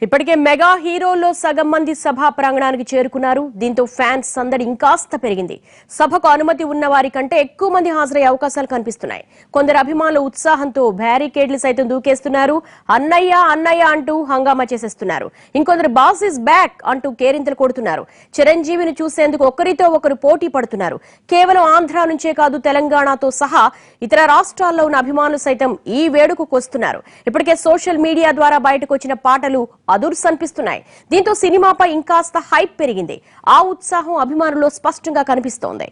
ఇప్పటికే మెగా హీరోల్లో సగం మంది సభా ప్రాంగణానికి చేరుకున్నారు. దీంతో ఫ్యాన్స్ సందడి ఇంకాస్త పెరిగింది. సభకు అనుమతి ఉన్న వారి కంటే ఎక్కువ మంది హాజరయ్యే అవకాశాలు కనిపిస్తున్నాయి. కొందరు అభిమానులు ఉత్సాహంతో బ్యారికేడ్లు సైతం దూకేస్తున్నారు. అన్నయ్య అన్నయ్య అంటూ హంగామా చేసేస్తున్నారు. ఇంకొందరు బాస్ ఇస్ బ్యాక్ అంటూ కేరింతలు కొడుతున్నారు. చిరంజీవిని చూసేందుకు ఒకరితో ఒకరు పోటీ పడుతున్నారు. కేవలం ఆంధ్ర నుంచే కాదు, తెలంగాణతో సహా ఇతర రాష్ట్రాల్లో ఉన్న అభిమానులు సైతం ఈ వేడుకకు వస్తున్నారు. ఇప్పటికే సోషల్ మీడియా ద్వారా బయటకు వచ్చిన పాటలు అదుర్స్ అనిపిస్తున్నాయి. దీంతో సినిమాపై ఇంకాస్త హైప్ పెరిగింది. ఆ ఉత్సాహం అభిమానుల్లో స్పష్టంగా కనిపిస్తోంది.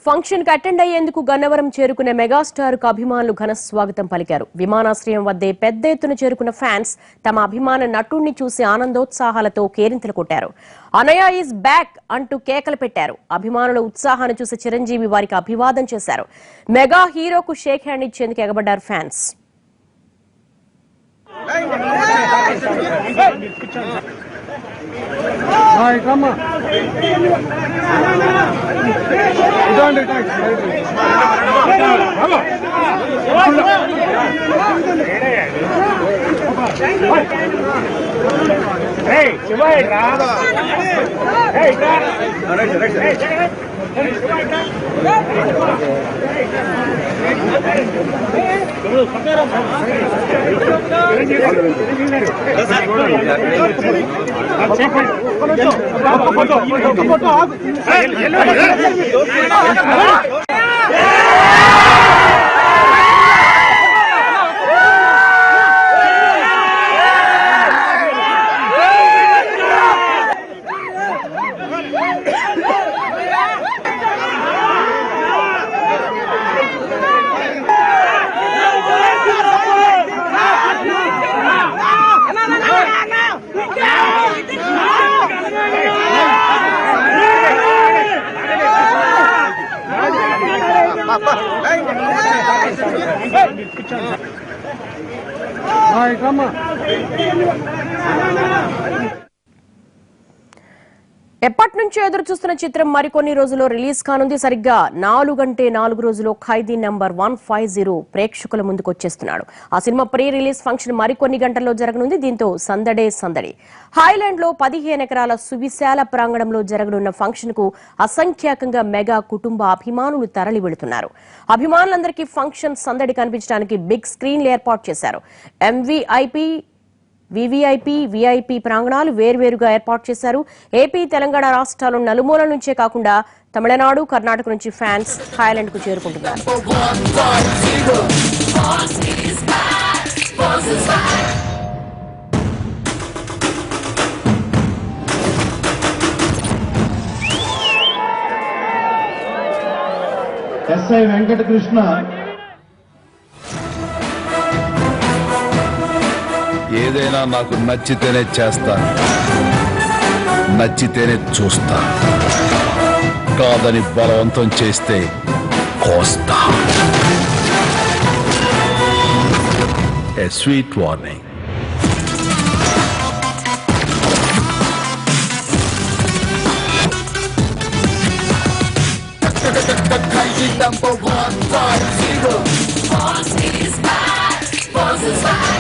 ఫంక్షన్ కు అటెండ్ అయ్యేందుకు గన్నవరం చేరుకునే మెగాస్టార్ కు అభిమానులు ఘన స్వాగతం పలికారు. విమానాశ్రయం వద్దే పెద్ద ఎత్తున చేరుకున్న ఫ్యాన్స్ తమ అభిమాన నటుడిని చూసి ఆనందోత్సాహాలతో కేరింతలు కొట్టారు. అనయ ఈజ్ బ్యాక్ అంటూ కేకలు పెట్టారు. అభిమానుల ఉత్సాహాన్ని చూసి చిరంజీవి వారికి అభివాదం చేశారు. మెగా హీరోకు షేక్ హ్యాండ్ ఇచ్చేందుకు ఎగబడ్డారు ఫ్యాన్స్. ఎప్పటి నుంచో ఎదురు చూస్తున్న చిత్రం మరికొన్ని రోజుల్లో రిలీజ్ కానుంది. సరిగ్గా 4 రోజుల్లో ఖైదీ నంబర్ 150 ప్రేక్షకుల ముందుకు వచ్చేస్తున్నాడు. ఆ సినిమా ప్రీ రిలీజ్ ఫంక్షన్ మరికొన్ని గంటల్లో జరగనుంది. దీంతో సందడే సందడి. హాయ్లాండ్ లో 15 ఎకరాల సువిశాల ప్రాంగణంలో జరగనున్న ఫంక్షన్ కు అసంఖ్యాకంగా మెగా కుటుంబ అభిమానులు తరలి వెళుతున్నారు. అభిమానులందరికీ ఫంక్షన్ సందడి కనిపించడానికి బిగ్ స్క్రీన్లు ఏర్పాటు చేశారు. ఎంవీఐపీ, వివిఐపి, విఐపి ప్రాంగణాలు వేర్వేరుగా ఏర్పాటు చేశారు. ఏపీ, తెలంగాణ రాష్ట్రాలు నలుమూలల నుంచే కాకుండా తమిళనాడు, కర్ణాటక నుంచి ఫ్యాన్స్ థాయిలాండ్ కు చేరుకుంటున్నారు. ఎస్ఐ వెంకటకృష్ణ ఏదైనా నాకు నచ్చితేనే చేస్తాను, నచ్చితేనే చూస్తా, కాదని బలవంతం చేస్తే కోస్తా. ఏ sweet warning. Number 150. Boss is back. Boss is back.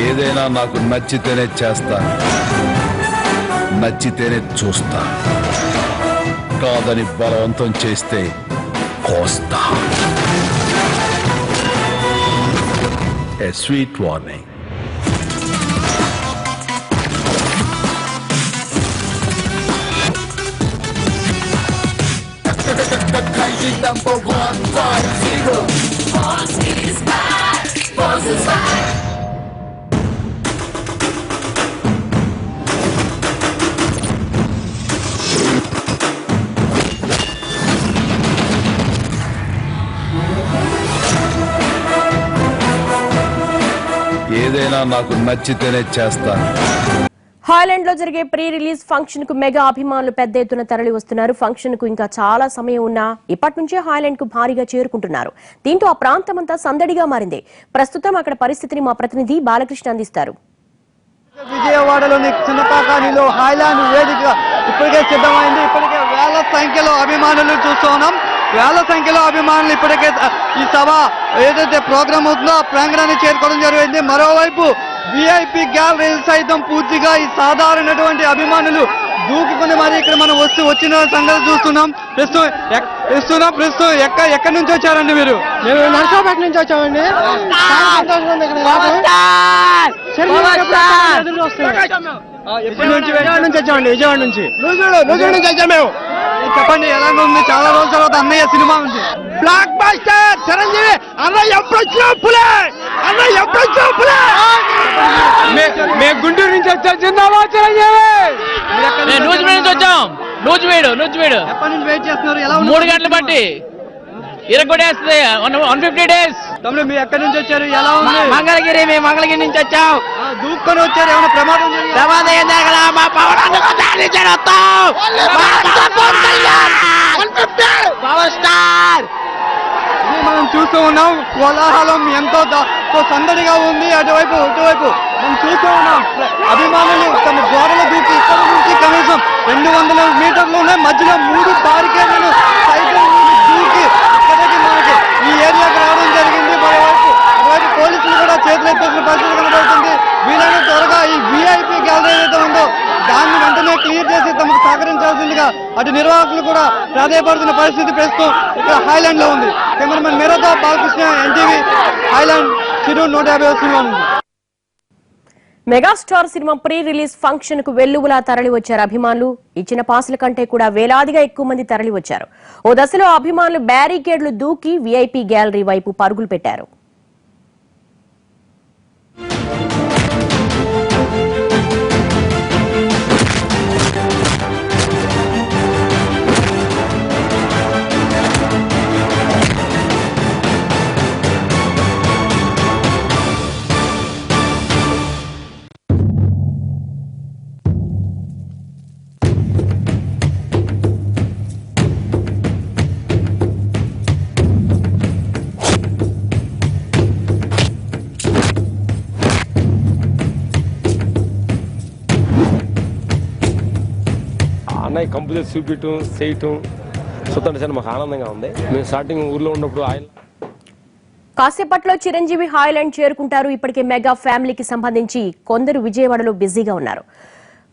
ఏదైనా ఏదైనా నాకు నచ్చితేనే చేస్తాను, నచ్చితేనే చూస్తా. కాదని బలవంతం చేస్తే కోస్తా. A sweet warning. The crazy number 150. Boss is back. Boss is back. ఏదైనా నాకు నచ్చితేనే చేస్తాను. హాయ్లాండ్ లో జరిగే ప్రీ రిలీజ్ ఫంక్షన్ కు మెగా అభిమానులు పెద్ద ఎత్తున తరలి వస్తున్నారు. ఫంక్షన్ కు ఇంకా చాలా సమయం ఉన్నా ఇప్పటి నుంచే హాయ్లాండ్ కు భారీగా చేరుకుంటున్నారు. దీంతో ఆ ప్రాంతం అంతా సందడిగా మారింది. ప్రస్తుతం అక్కడ పరిస్థితిని మా ప్రతినిధి బాలకృష్ణ అందిస్తారు. విజయవాడలోని చిన్నపాకానిలో హాయ్లాండ్ వేదిక ఇప్పటికే సిద్ధమైంది. ఇప్పటికే వేల సంఖ్యలో అభిమానులు చూస్తూ ఉన్నాం. వేల సంఖ్యలో అభిమానులు ఇప్పటికే ఈ సభ ఏదైతే ప్రోగ్రామ్ అవుతుందో ఆ ప్రాంగణాన్ని చేరుకోవడం జరిగింది. మరోవైపు విఐపి గ్యాలరీ సైతం పూర్తిగా ఈ సాధారణటువంటి అభిమానులు దూకుకుని మరి ఇక్కడ మనం వచ్చిన సంగతి చూస్తున్నాం. ప్రస్తుతం ఎక్కడి నుంచి వచ్చారండి మీరు? మేము నర్సాపేట నుంచి వచ్చామండి. విజయవాడ నుంచి వచ్చామండి. విజయవాడ నుంచి వచ్చాము మేము. చెప్పండి, ఎలా ఉంది? చాలా రోజుల తర్వాత అన్నయ్య సినిమా ఉంది. బ్లాక్ బాస్టర్ చిరంజీవి అన్న ఎప్పుడు వచ్చినప్పులే అన్న ఎప్పుడు వచ్చినప్పులే. మేము గుంటూరు నుంచి వచ్చాం. జిందాబాద్ చిరంజీవి. నూజివీడు నుంచి వచ్చాం. నూజివీడు ఎప్పటి నుంచి వెయిట్ చేస్తున్నారు? ఎలా ఉంది? 3 గంటలు బట్టి ఇరగొట్టేస్తుంది. 150 days. తమ్ముడు మీరు ఎక్కడి నుంచి వచ్చారు? ఎలా ఉంది? మేము మంగళగిరి నుంచి వచ్చాం. దూక్కొని వచ్చారు. ఏమైనా ప్రమాదం జరిగిందా? ప్రమాదం ఏం జరగల. మా పవర్ స్టార్ ఇది మనం చూస్తూ ఉన్నాం. కోలాహలం ఎంతో సందడిగా ఉంది. అటువైపు ఇటువైపు మనం చూస్తూ ఉన్నాం. అభిమానులు తమ గోడలు దూకి ఇక్కడ నుంచి కనీసం 200 మీటర్లు ఉన్నాయి. మధ్యలో 3 బారికేడ్లను సైకిల్ దూకి ఇక్కడికి మనకి ఈ ఏరియాకి రావడం జరిగింది. మరోవైపు పోలీసులు కూడా చేతులెత్తేసిన పరిస్థితి కనబడుతుంది. వీలైన త్వరగా ఈ విఐపి గ్యాలరీ ఏదైతే ఉందో దాన్ని వెంటనే క్లియర్ చేసి తమకు సహకరించాల్సిందిగా అటు నిర్వాహకులు కూడా ప్రాధాయపడుతున్న పరిస్థితి ప్రస్తుతం ఇక్కడ హాయ్లాండ్ లో ఉంది. కెమెరామెన్ మీరాతో బాలకృష్ణ, ఎన్టీవీ, హాయ్లాండ్, చిరు 150 సినిమా ఉంది. Megastar cinema pre release function కు వెల్లువలా తరలి వచ్చారు అభిమానులు. ఇచ్చిన పాసుల కంటే కూడా వేలాదిగా ఎక్కువ మంది తరలి వచ్చారు. ఓ దశలో అభిమానులు బ్యారికేడ్లు దూకి విఐపి గ్యాలరీ వైపు పరుగులు పెట్టారు. అన్నయ్య కంప్యూటర్ చూపించడం చేయటం చూస్తుంటే మాకు ఆనందంగా ఉంది. మేము స్టార్టింగ్ ఊర్లో ఉన్నప్పుడు ఆయన కాసేపట్లో చిరంజీవి హాయ్లాండ్ చేరుకుంటారు. ఇప్పటికే మెగా ఫ్యామిలీకి సంబంధించి కొందరు విజయవాడలో బిజీగా ఉన్నారు.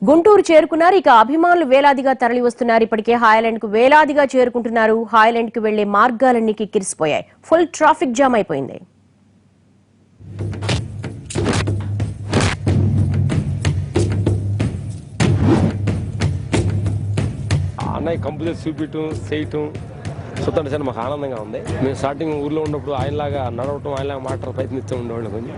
గుంటూరు చేరుకున్నారు. ఇక అభిమానులు వేలాదిగా తరలి వస్తున్నారు. ఇప్పటికే హాయ్లాండ్ కు వేలాదిగా చేరుకుంటున్నారు. హాయ్లాండ్ కు వెళ్లే మార్గాలన్నీ కిక్కిరిసిపోయాయి. ఫుల్ ట్రాఫిక్ జామ్ అయిపోయింది. అన్నయ్య కంప్యూటర్ చూపించడం చేయటం చూస్తుంటే మాకు ఆనందంగా ఉంది. మేము స్టార్టింగ్ ఊర్లో ఉన్నప్పుడు ఆయనలాగా నడవటం, ఆయనలాగా మాట్లాడే ప్రయత్నిస్తూ ఉండేవాళ్ళం. కొంచెం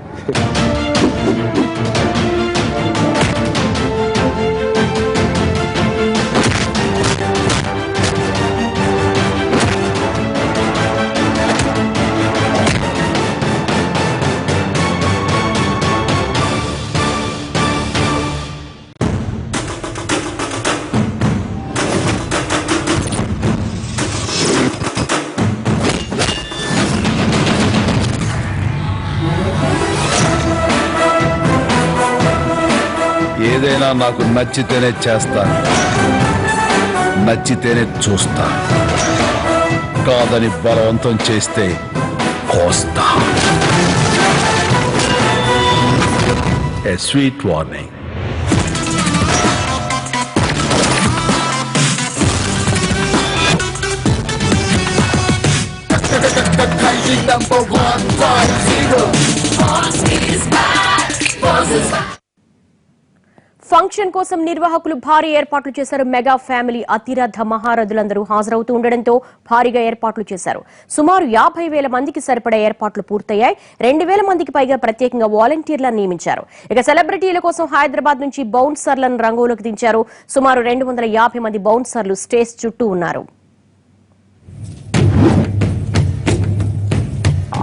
ఏదైనా నాకు నచ్చితేనే చేస్తాను, నచ్చితేనే చూస్తా. కాదని బలవంతం చేస్తే కోస్తా. A sweet warning. Crazy number 150. Boss is back. Boss is back. Function కోసం నిర్వాహకులు భారీ ఏర్పాట్లు చేశారు. మెగా ఫ్యామిలీ అతిరథ మహారథులందరూ హాజరవుతూ ఉండడంతో భారీగా ఏర్పాట్లు చేశారు. సుమారు 50,000 మందికి సరిపడా ఏర్పాట్లు పూర్తయ్యాయి. 2,000 మందికి పైగా ప్రత్యేకంగా వాలంటీర్లను నియమించారు. ఇక సెలబ్రిటీల కోసం హైదరాబాద్ నుంచి బౌన్సర్లను రంగంలోకి దించారు. సుమారు 250 మంది బౌన్సర్లు స్టేజ్ చుట్టూ ఉన్నారు.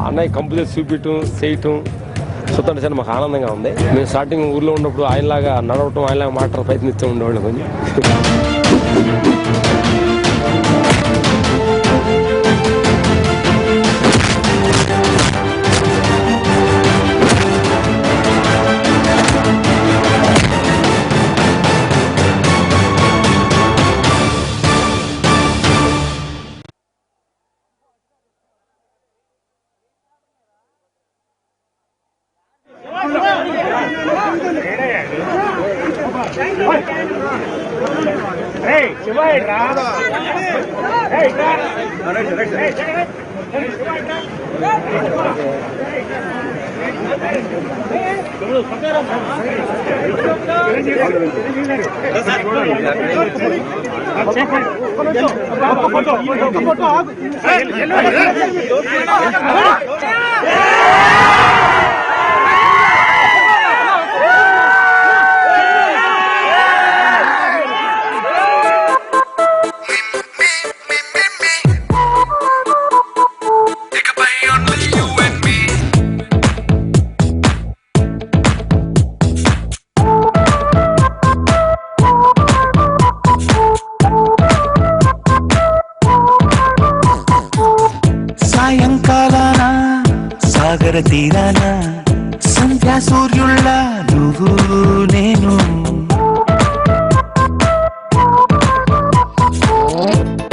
అన్నయ్య కంప్లీట్ చూపించడం చేయటం చూస్తుంటే సార్ మాకు ఆనందంగా ఉంది. మేము స్టార్టింగ్ ఊర్లో ఉన్నప్పుడు ఆయనలాగా నడవటం ఆయనలాగా మాట్లాడే ప్రయత్నిస్తూ ఉండేవాళ్ళం కొంచెం. సాయంకాలాన సాగర తీరాన సంధ్యా సూర్యుళ్ళ నువ్వు నేను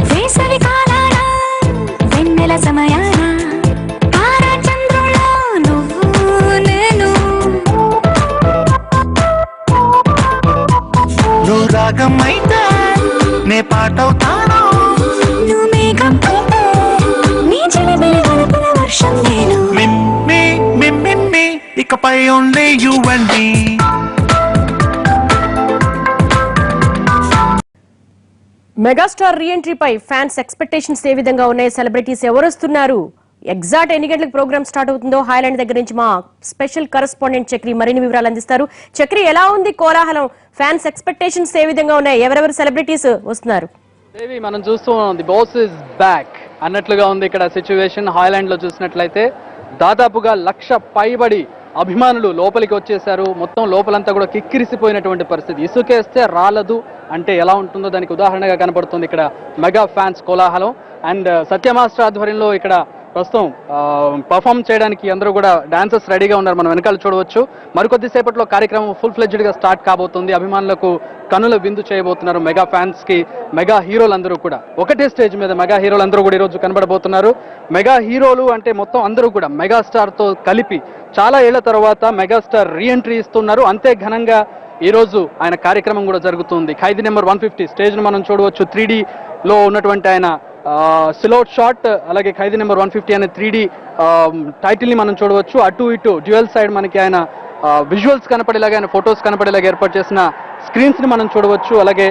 వేసవి కాలాన వెన్నెల సమయాన తారా చంద్రుళ్ళ నువ్వు నేను నువ్వు రాగం అయితే నే పాటవుతాను నువ్వు మేఘం అయితే నీ చిలిబిలి వలపుల వర్షం నేను మిమ్మి మిమ్మి ఇకపై only you and me. Megastar రీఎంట్రీపై ఫ్యాన్స్ ఎక్స్పెక్టేషన్స్ ఏ విధంగా ఉన్నాయి? సెలబ్రిటీస్ ఎవరు వస్తున్నారు? ఎగ్జాక్ట్ ఎన్ని గంటలకు ప్రోగ్రామ్ స్టార్ట్ అవుతుందో హైలాండ్ దగ్గర నుంచి మా స్పెషల్ కరెస్పాండెంట్ చక్రి మరిన్ని వివరాలు అందిస్తారు. చక్రి, ఎలా ఉంది కోలాహలం? ఫ్యాన్స్ ఎక్స్పెక్టేషన్స్ ఏ విధంగా ఉన్నాయి? ఎవరెవరు సెలబ్రిటీస్ వస్తున్నారు? దేవి, మనం చూస్తూ ది బాస్ ఇస్ బ్యాక్ అన్నట్లుగా ఉంది ఇక్కడ సిచ్యువేషన్. హాయ్లాండ్ లో చూసినట్లయితే దాదాపుగా 1,00,000 పైబడి అభిమానులు లోపలికి వచ్చేసారు. మొత్తం లోపలంతా కూడా కిక్కిరిసిపోయినటువంటి పరిస్థితి. ఇసుకేస్తే రాలదు అంటే ఎలా ఉంటుందో దానికి ఉదాహరణగా కనబడుతుంది ఇక్కడ మెగా ఫ్యాన్స్ కోలాహలం. అండ్ సత్య మాస్టర్ ఆధ్వర్యంలో ఇక్కడ ప్రస్తుతం పర్ఫామ్ చేయడానికి అందరూ కూడా డాన్సర్స్ రెడీగా ఉన్నారు. మనం వెనకాల చూడవచ్చు. మరికొద్దిసేపట్లో కార్యక్రమం ఫుల్ ఫ్లెడ్జ్డ్ గా స్టార్ట్ కాబోతుంది. అభిమానులకు కనుల విందు చేయబోతున్నారు మెగా ఫ్యాన్స్ కి మెగా హీరోలందరూ కూడా. ఒకటే స్టేజ్ మీద మెగా హీరోలందరూ కూడా ఈరోజు కనబడబోతున్నారు. మెగా హీరోలు అంటే మొత్తం అందరూ కూడా మెగాస్టార్ తో కలిపి చాలా ఏళ్ల తర్వాత మెగాస్టార్ రీఎంట్రీ ఇస్తున్నారు. అంతే ఘనంగా ఈ రోజు ఆయన కార్యక్రమం కూడా జరుగుతుంది. ఖైదీ నెంబర్ 150 స్టేజ్ ను మనం చూడవచ్చు. 3D లో ఉన్నటువంటి ఆయన సిలౌట్ షాట్, అలాగే ఖైదీ నెంబర్ 150 అనే 3D టైటిల్ ని మనం చూడవచ్చు. అటు ఇటు డ్యూయల్ సైడ్ మనకి ఆయన విజువల్స్ కనపడేలాగా, ఆయన ఫొటోస్ కనపడేలాగా ఏర్పాటు చేసిన స్క్రీన్స్ ని మనం చూడవచ్చు. అలాగే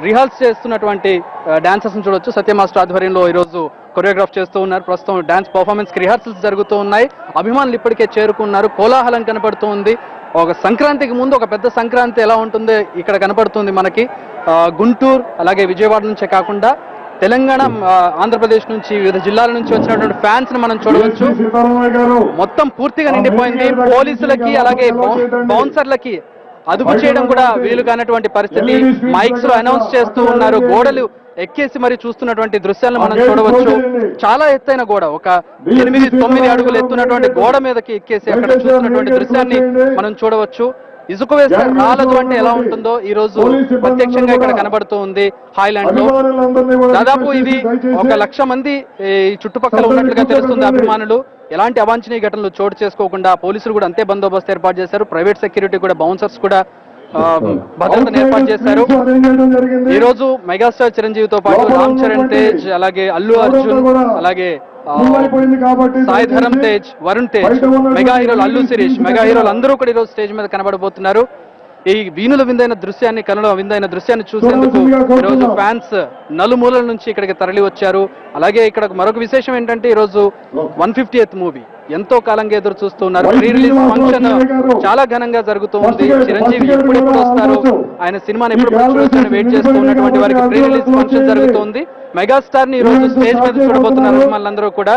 రిహార్స్ చేస్తున్నటువంటి డాన్సర్స్ ని చూడవచ్చు. సత్య మాస్టర్ ఆధ్వర్యంలో ఈ రోజు కొరియోగ్రాఫ్ చేస్తూ ఉన్నారు. ప్రస్తుతం డాన్స్ పర్ఫార్మెన్స్ కి రిహార్సల్స్ జరుగుతూ ఉన్నాయి. అభిమానులు ఇప్పటికే చేరుకున్నారు. కోలాహలం కనపడుతూ ఉంది. ఒక సంక్రాంతికి ముందు ఒక పెద్ద సంక్రాంతి ఎలా ఉంటుంది ఇక్కడ కనపడుతుంది మనకి. గుంటూరు అలాగే విజయవాడ నుంచే కాకుండా తెలంగాణ, ఆంధ్రప్రదేశ్ నుంచి వివిధ జిల్లాల నుంచి వచ్చినటువంటి ఫ్యాన్స్ ని మనం చూడవచ్చు. మొత్తం పూర్తిగా నిండిపోయింది. పోలీసులకి అలాగే బౌన్సర్లకి అదుపు చేయడం కూడా వీలు కానటువంటి పరిస్థితి. మైక్స్ లో అనౌన్స్ చేస్తూ ఉన్నారు. గోడలు ఎక్కేసి మరి చూస్తున్నటువంటి దృశ్యాలను మనం చూడవచ్చు. చాలా ఎత్తైన గోడ, ఒక 8-9 అడుగులు ఎత్తున్నటువంటి గోడ మీదకి ఎక్కేసి అక్కడ చూస్తున్నటువంటి దృశ్యాన్ని మనం చూడవచ్చు. ఇసుక వేస్తే రాలదు అంటే ఎలా ఉంటుందో ఈ రోజు ప్రత్యక్షంగా ఇక్కడ కనబడుతూ ఉంది హాయ్లాండ్ లో. దాదాపు ఇది 1,00,000 మంది ఈ చుట్టుపక్కల ఉన్నట్లుగా తెలుస్తుంది అభిమానులు. ఎలాంటి అవాంఛనీయ ఘటనలు చోటు చేసుకోకుండా పోలీసులు కూడా అంతే బందోబస్తు ఏర్పాటు చేశారు. ప్రైవేట్ సెక్యూరిటీ కూడా, బౌన్సర్స్ కూడా భద్రతను ఏర్పాటు చేశారు. ఈ రోజు మెగాస్టార్ చిరంజీవితో పాటు రామ్ చరణ్ తేజ్, అలాగే అల్లు అర్జున్, అలాగే సాయి ధరమ్ తేజ్, వరుణ్ తేజ్, మెగా హీరోలు అల్లు శిరీష్, మెగా హీరోలు అందరూ కూడా ఈరోజు స్టేజ్ మీద కనబడబోతున్నారు. ఈ వీణుల విందైన దృశ్యాన్ని, కనుల విందైన దృశ్యాన్ని చూసేందుకు ఈరోజు ఫ్యాన్స్ నలుమూలల నుంచి ఇక్కడికి తరలి వచ్చారు. అలాగే ఇక్కడ మరొక విశేషం ఏంటంటే ఈరోజు 150th మూవీ ఎంతో కాలంగా ఎదురు చూస్తూ ఉన్నారు. ప్రీ రిలీజ్ ఫంక్షన్ చాలా ఘనంగా జరుగుతూ ఉంది. చిరంజీవి ఎప్పుడెప్పుడు వస్తారు, ఆయన సినిమాని ఎప్పుడు చూడాలని వెయిట్ చేస్తూ ఉన్నటువంటి వారికి ప్రీ రిలీజ్ ఫంక్షన్ జరుగుతుంది. మెగాస్టార్ ని ఈ రోజు స్టేజ్ మీద చూడబోతున్నారు అభిమానులందరూ కూడా.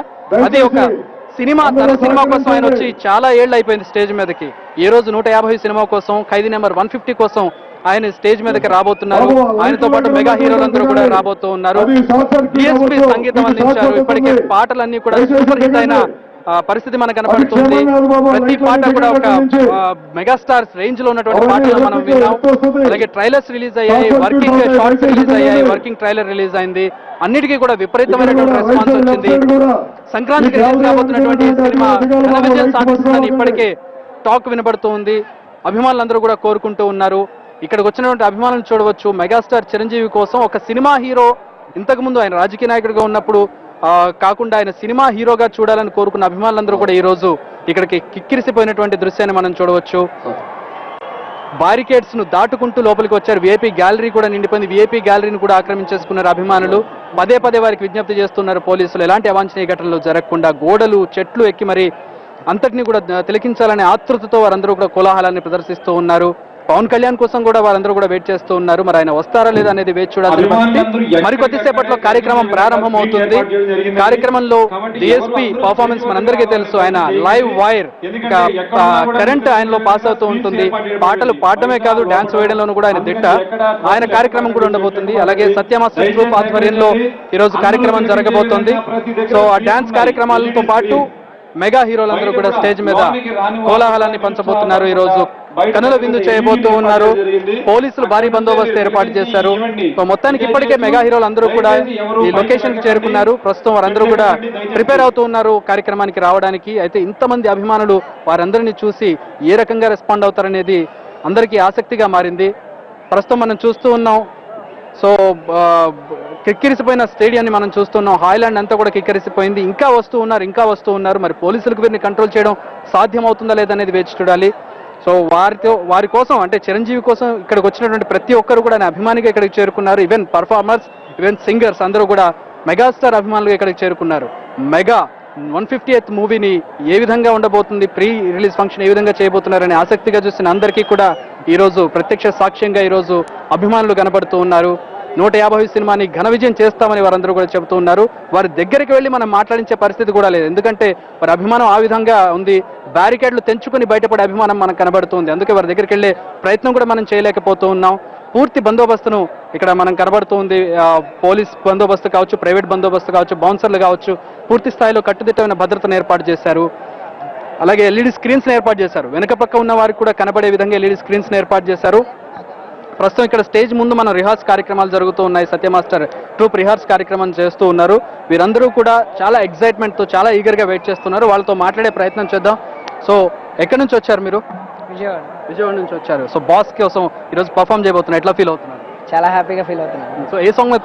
అది ఒక సినిమా, తన సినిమా కోసం ఆయన వచ్చి చాలా ఏళ్ళు అయిపోయింది స్టేజ్ మీదకి. ఈ రోజు 150 సినిమా కోసం, ఖైదీ నెంబర్ 150 కోసం ఆయన స్టేజ్ మీదకి రాబోతున్నారు. ఆయనతో పాటు మెగా హీరోలందరూ కూడా రాబోతూ ఉన్నారు. డిఎస్పీ సంగీతం అందించారు. ఇప్పటికే పాటలన్నీ కూడా సూపర్ హిట్ అయిన పరిస్థితి మనకు కనపడుతుంది. ప్రతి పాట కూడా ఒక మెగాస్టార్స్ రేంజ్ లో ఉన్నటువంటి పాటలు మనం విన్నాం. అలాగే ట్రైలర్స్ రిలీజ్ అయ్యాయి, వర్కింగ్ షార్ట్స్ రిలీజ్ అయ్యాయి, వర్కింగ్ ట్రైలర్ రిలీజ్ అయింది. అన్నిటికీ కూడా విపరీతమైనటువంటి రెస్పాన్స్ వచ్చింది. సంక్రాంతికి రిలీజ్ కాబోతున్నటువంటి సినిమా ఘన విజయం సాధిస్తుందని ఇప్పటికే టాక్ వినబడుతూ ఉంది. అభిమానులందరూ కూడా కోరుకుంటూ ఉన్నారు. ఇక్కడికి వచ్చినటువంటి అభిమానులను చూడవచ్చు. మెగాస్టార్ చిరంజీవి కోసం ఒక సినిమా హీరో, ఇంతకు ముందు ఆయన రాజకీయ నాయకుడిగా ఉన్నప్పుడు కాకుండా ఆయన సినిమా హీరోగా చూడాలని కోరుకున్న అభిమానులందరూ కూడా ఈ రోజు ఇక్కడికి కిక్కిరిసిపోయినటువంటి దృశ్యాన్ని మనం చూడవచ్చు. బారికేడ్స్ ను దాటుకుంటూ లోపలికి వచ్చారు. విఐపీ గ్యాలరీ కూడా నిండిపోయింది. విఐపీ గ్యాలరీని కూడా ఆక్రమించేసుకున్నారు అభిమానులు. పదే పదే వారికి విజ్ఞప్తి చేస్తున్నారు పోలీసులు ఎలాంటి అవాంఛనీయ ఘటనలు జరగకుండా గోడలు, చెట్లు ఎక్కి మరి అంతటినీ కూడా తిలకించాలనే ఆతృతతో వారందరూ కూడా కోలాహలాన్ని ప్రదర్శిస్తూ ఉన్నారు. పవన్ కళ్యాణ్ కోసం కూడా వారందరూ కూడా వెయిట్ చేస్తూ ఉన్నారు. మరి ఆయన వస్తారా లేదా అనేది వేచి చూడాలి. మరికొద్దిసేపట్లో కార్యక్రమం ప్రారంభం అవుతుంది. కార్యక్రమంలో డిఎస్పీ పర్ఫార్మెన్స్ మనందరికీ తెలుసు. ఆయన లైవ్ వైర్ కరెంట్ ఆయనలో పాస్ అవుతూ ఉంటుంది. పాటలు పాడటమే కాదు, డాన్స్ వేయడంలోనూ కూడా ఆయన దిట్ట. ఆయన కార్యక్రమం కూడా ఉండబోతుంది. అలాగే సత్యమాస్టర్ గ్రూప్ ఆధ్వర్యంలో ఈరోజు కార్యక్రమం జరగబోతోంది. సో ఆ డాన్స్ కార్యక్రమాలతో పాటు మెగా హీరోలందరూ కూడా స్టేజ్ మీద కోలాహలాన్ని పంచబోతున్నారు. ఈ రోజు కనుల విందు చేయబోతూ ఉన్నారు. పోలీసులు భారీ బందోబస్తు ఏర్పాటు చేశారు. మొత్తానికి ఇప్పటికే మెగా హీరోలు అందరూ కూడా ఈ లొకేషన్ కి చేరుకున్నారు. ప్రస్తుతం వారందరూ కూడా ప్రిపేర్ అవుతూ ఉన్నారు కార్యక్రమానికి రావడానికి. అయితే ఇంతమంది అభిమానులు వారందరినీ చూసి ఏ రకంగా రెస్పాండ్ అవుతారనేది అందరికీ ఆసక్తిగా మారింది. ప్రస్తుతం మనం చూస్తూ ఉన్నాం. సో కిక్కిరిసిపోయిన స్టేడియాన్ని మనం చూస్తున్నాం. హాయ్లాండ్ అంతా కూడా కిక్కిరిసిపోయింది. ఇంకా వస్తూ ఉన్నారు. మరి పోలీసులకు వీరిని కంట్రోల్ చేయడం సాధ్యం అవుతుందా లేదనేది వేచి చూడాలి. సో వారి కోసం, అంటే చిరంజీవి కోసం ఇక్కడికి వచ్చినటువంటి ప్రతి ఒక్కరు కూడా ఆయన అభిమానిగా ఇక్కడికి చేరుకున్నారు. ఈవెన్ పర్ఫార్మర్స్, ఈవెన్ సింగర్స్ అందరూ కూడా మెగాస్టార్ అభిమానులుగా ఇక్కడికి చేరుకున్నారు. మెగా 150th మూవీని ఏ విధంగా ఉండబోతుంది, ప్రీ రిలీజ్ ఫంక్షన్ ఏ విధంగా చేయబోతున్నారని ఆసక్తిగా చూసిన అందరికీ కూడా ఈరోజు ప్రత్యక్ష సాక్ష్యంగా ఈరోజు అభిమానులు కనబడుతూ ఉన్నారు. 150 సినిమాని ఘన విజయం చేస్తామని వారందరూ కూడా చెబుతూ ఉన్నారు. వారి దగ్గరికి వెళ్ళి మనం మాట్లాడించే పరిస్థితి కూడా లేదు. ఎందుకంటే వారి అభిమానం ఆ విధంగా ఉంది. బ్యారికేడ్లు తెంచుకుని బయటపడే అభిమానం మనకు కనబడుతుంది. అందుకే వారి దగ్గరికి వెళ్ళే ప్రయత్నం కూడా మనం చేయలేకపోతూ ఉన్నాం. పూర్తి బందోబస్తును ఇక్కడ మనం కనబడుతూ ఉంది. పోలీస్ బందోబస్తు కావచ్చు, ప్రైవేట్ బందోబస్తు కావచ్చు, బౌన్సర్లు కావచ్చు, పూర్తి స్థాయిలో కట్టుదిట్టమైన భద్రతను ఏర్పాటు చేశారు. అలాగే ఎల్ఈడి స్క్రీన్స్ ఏర్పాటు చేశారు. వెనక పక్క ఉన్న వారికి కూడా కనబడే విధంగా ఎల్ఈడి స్క్రీన్స్ ఏర్పాటు చేశారు. ప్రస్తుతం ఇక్కడ స్టేజ్ ముందు మన రిహార్స్ కార్యక్రమాలు జరుగుతూ ఉన్నాయి. సత్యమాస్టర్ ట్రూప్ రిహార్స్ కార్యక్రమం చేస్తూ ఉన్నారు. వీరందరూ కూడా చాలా ఎక్సైట్మెంట్ తో, చాలా ఈగర్ గా వెయిట్ చేస్తున్నారు. వాళ్ళతో మాట్లాడే ప్రయత్నం చేద్దాం. సో ఎక్కడి నుంచి వచ్చారు మీరు? విజయవాడ నుంచి వచ్చారు. సో బాస్ కోసం ఈరోజు పర్ఫామ్ చేయబోతున్నారు. ఎట్లా ఫీల్ అవుతున్నారు? చాలా హ్యాపీగా ఫీల్ అవుతున్నాను. సో ఏ సాంగ్ మీద?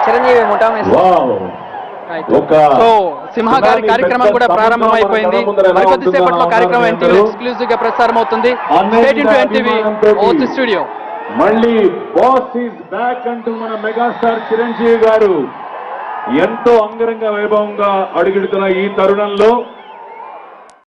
చిరంజీవి సో సింహ గారి కార్యక్రమం కూడా ప్రారంభం అయిపోయింది. మరికొద్దిసేపట్లో కార్యక్రమం ఎన్టీవీ ఎక్స్క్లూజివ్ గా ప్రసారం అవుతుంది. State into NTV oath studio. మళ్ళీ బాస్ ఈజ్ బ్యాక్ అంటూ మన మెగాస్టార్ చిరంజీవి గారు ఎంతో అంగరంగ వైభవంగా అడుగుడుతున్న ఈ తరుణంలో